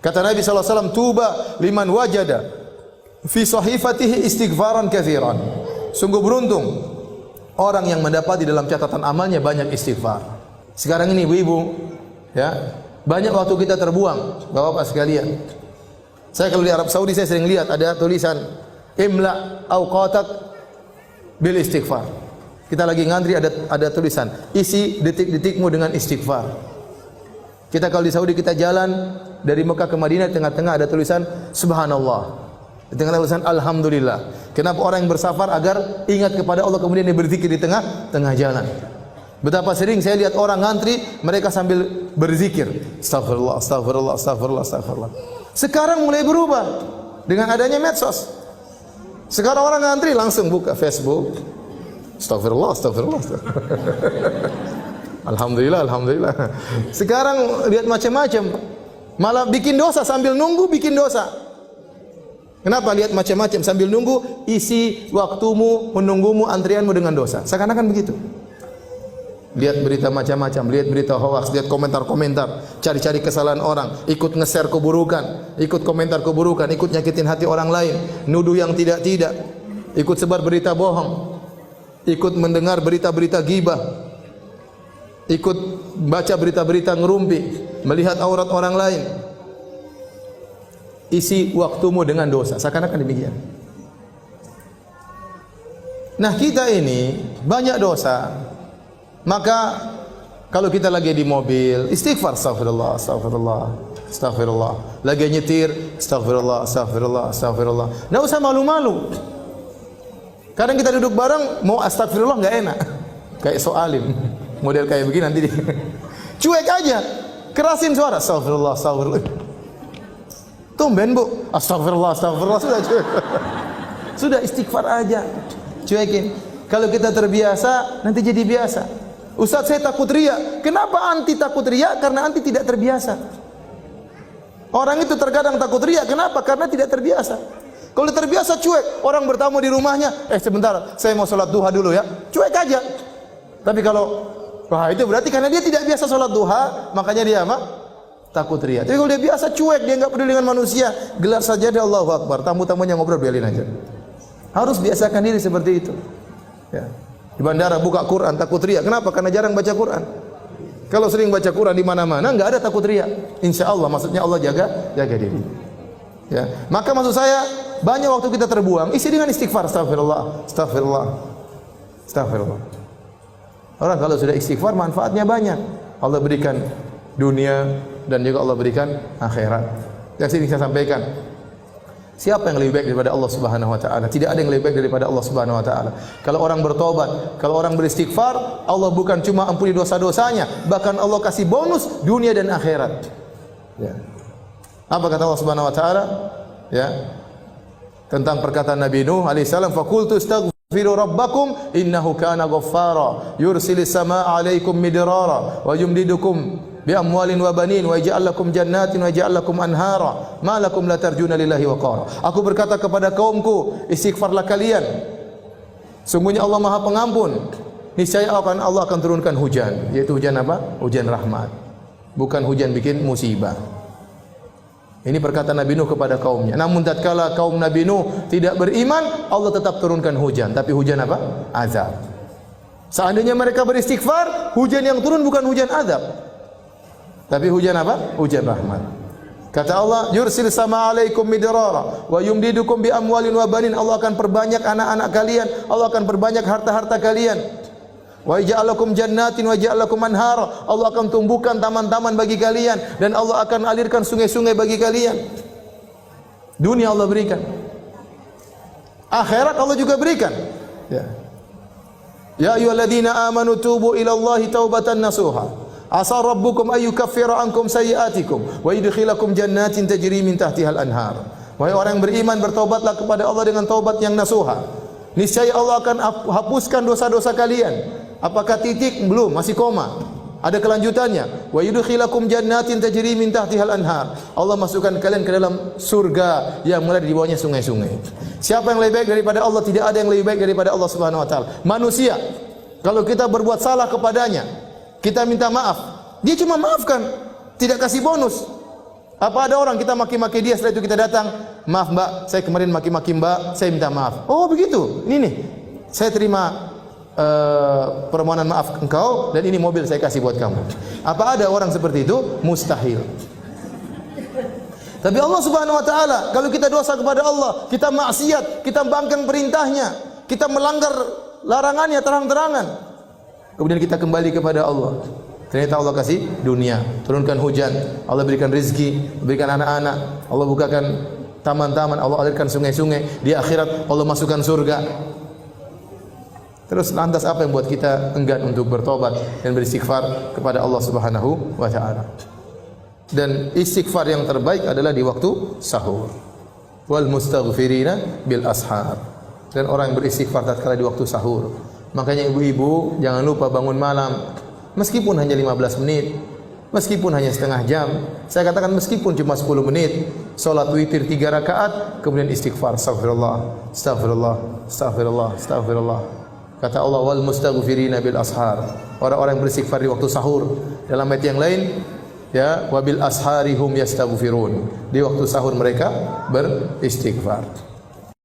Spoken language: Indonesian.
Kata Nabi SAW, tuba liman wajada fi sahifatihi istighfaran katsiran. Sungguh beruntung orang yang mendapati dalam catatan amalnya banyak istighfar. Sekarang ini ibu-ibu, ya, banyak waktu kita terbuang, Bapak-bapak sekalian. Saya kalau di Arab Saudi saya sering lihat ada tulisan imla awqatak bil istighfar. Kita lagi ngantri ada tulisan isi detik-detikmu dengan istighfar. Kita kalau di Saudi kita jalan dari Mekah ke Madinah, tengah-tengah ada tulisan subhanallah. Di tengah tulisan alhamdulillah. Kenapa orang yang bersafar agar ingat kepada Allah kemudian dia berzikir di tengah jalan. Betapa sering saya lihat orang ngantri, mereka sambil berzikir, astagfirullah, astagfirullah, astagfirullah, astagfirullah. Sekarang mulai berubah dengan adanya medsos. Sekarang orang ngantri langsung buka Facebook, astagfirullah, astagfirullah, alhamdulillah, alhamdulillah. Sekarang lihat macam-macam, malah bikin dosa sambil nunggu bikin dosa. Kenapa lihat macam-macam sambil nunggu? Isi waktumu menunggumu antrianmu dengan dosa. Seakan-akan begitu. Lihat berita macam-macam, lihat berita hoax, lihat komentar-komentar, cari-cari kesalahan orang, ikut nge-share keburukan, ikut komentar keburukan, ikut nyakitin hati orang lain, nuduh yang tidak-tidak, ikut sebar berita bohong, ikut mendengar berita-berita ghibah, ikut baca berita-berita ngerumpi, melihat aurat orang lain. Isi waktumu dengan dosa, seakan-akan demikian. Nah, kita ini banyak dosa. Maka kalau kita lagi di mobil, istighfar, astagfirullah, astagfirullah, astagfirullah. Lagi nyetir, astagfirullah, astagfirullah, astagfirullah. Enggak usah malu-malu. Kadang kita duduk bareng mau astagfirullah enggak enak. Kayak soalim. Model kayak begini nanti cuek aja. Kerasin suara, astagfirullah, astagfirullah. Tumben bu, astagfirullah, astagfirullah, sudah cuek. Sudah istighfar aja, cuekin. Kalau kita terbiasa, nanti jadi biasa. Ustaz, saya takut riya. Kenapa anti takut riya? Karena anti tidak terbiasa. Orang itu terkadang takut riya. Kenapa? Karena tidak terbiasa. Kalau terbiasa cuek, orang bertamu di rumahnya, sebentar, saya mau sholat duha dulu ya. Cuek aja. Tapi kalau, wah itu berarti karena dia tidak biasa sholat duha, makanya dia apa? Takut riya. Tapi kalau dia biasa cuek, dia enggak peduli dengan manusia, gelar sajadah Allahu Akbar, tamu-tamunya ngobrol biarin aja. Harus biasakan diri seperti itu. Ya. Di bandara buka Quran takut riya. Kenapa? Karena jarang baca Quran. Kalau sering baca Quran di mana-mana enggak ada takut riya. Insyaallah, maksudnya Allah jaga diri. Ya. Maka maksud saya banyak waktu kita terbuang, isi dengan istighfar, astagfirullah, astagfirullah, astagfirullah. Orang kalau sudah istighfar manfaatnya banyak. Allah berikan dunia dan juga Allah berikan akhirat. Yang sering saya sampaikan, siapa yang lebih baik daripada Allah Subhanahu wa taala? Tidak ada yang lebih baik daripada Allah Subhanahu wa taala. Kalau orang bertobat, kalau orang beristighfar, Allah bukan cuma ampuni dosa-dosanya, bahkan Allah kasih bonus dunia dan akhirat. Ya. Apa kata Allah Subhanahu wa taala? Ya. Tentang perkataan Nabi Nuh alaihi salam, faqultu astaghfiru rabbakum innahu kana ghaffara yursilis samaa'a 'alaikum midrara wa yumdidukum bi amwalin wa banin wa yaj'al lakum jannatin wa yaj'al lakum anhara ma lakum la tarjuna lillahi waqara. Aku berkata kepada kaumku, istighfarlah kalian. Sungguhnya Allah Maha Pengampun. Niscaya Allah akan turunkan hujan, yaitu hujan apa? Hujan rahmat. Bukan hujan bikin musibah. Ini perkataan Nabi Nuh kepada kaumnya. Namun tatkala kaum Nabi Nuh tidak beriman, Allah tetap turunkan hujan, tapi hujan apa? Azab. Seandainya mereka beristighfar, hujan yang turun bukan hujan azab, tapi hujan apa? Hujan rahmat. Kata Allah, yursil sama alaikum midrara wa yumdidukum bi amwalin wa banin. Allah akan perbanyak anak-anak kalian, Allah akan perbanyak harta-harta kalian. Wa yaj'alakum jannatin wa yaj'alakum anhara. Allah akan tumbuhkan taman-taman bagi kalian dan Allah akan alirkan sungai-sungai bagi kalian. Dunia Allah berikan. Akhirat Allah juga berikan. Ya. Ya ayyuhalladzina amanu tubu ila Allahi taubatan nasuha. Asa rabbukum ayyukaffira ankum sayyi'atikum wa yudkhilakum jannatin tajri min tahtiha al-anhar. Wahai orang yang beriman, bertaubatlah kepada Allah dengan taubat yang nasuha. Niscaya Allah akan hapuskan dosa-dosa kalian. Apakah titik? Belum, masih koma. Ada kelanjutannya. Wa yudkhilakum jannatin tajri min tahtiha al-anhar. Allah masukkan kalian ke dalam surga yang mulai di bawahnya sungai-sungai. Siapa yang lebih baik daripada Allah? Tidak ada yang lebih baik daripada Allah Subhanahu wa taala. Manusia, kalau kita berbuat salah kepadanya, kita minta maaf, dia cuma maafkan, tidak kasih bonus. Apa ada orang kita maki-maki dia, setelah itu kita datang, maaf mbak, saya kemarin maki-maki mbak, saya minta maaf. Oh begitu, ini nih, saya terima permohonan maaf engkau dan ini mobil saya kasih buat kamu. Apa ada orang seperti itu? Mustahil. Tapi Allah Subhanahu wa taala, kalau kita dosa kepada Allah, kita maksiat, kita bangkang perintahnya, kita melanggar larangannya terang-terangan, kemudian kita kembali kepada Allah, ternyata Allah kasih dunia, turunkan hujan, Allah berikan rezeki, berikan anak-anak, Allah bukakan taman-taman, Allah alirkan sungai-sungai, di akhirat Allah masukkan surga. Terus lantas apa yang buat kita enggan untuk bertobat dan beristighfar kepada Allah Subhanahu wa taala? Dan istighfar yang terbaik adalah di waktu sahur. Wal mustaghfirina bil ashar. Dan orang yang beristighfar tatkala di waktu sahur. Makanya ibu-ibu jangan lupa bangun malam, meskipun hanya 15 menit, meskipun hanya setengah jam. Saya katakan meskipun cuma 10 menit, salat witir 3 rakaat, kemudian istighfar, astagfirullah, astagfirullah, astagfirullah, astagfirullah. Kata Allah, wal mustaghfirina bil ashar. Orang-orang yang beristighfar di waktu sahur. Dalam ayat yang lain, ya, wabil asharihum yastaghfirun. Di waktu sahur mereka beristighfar.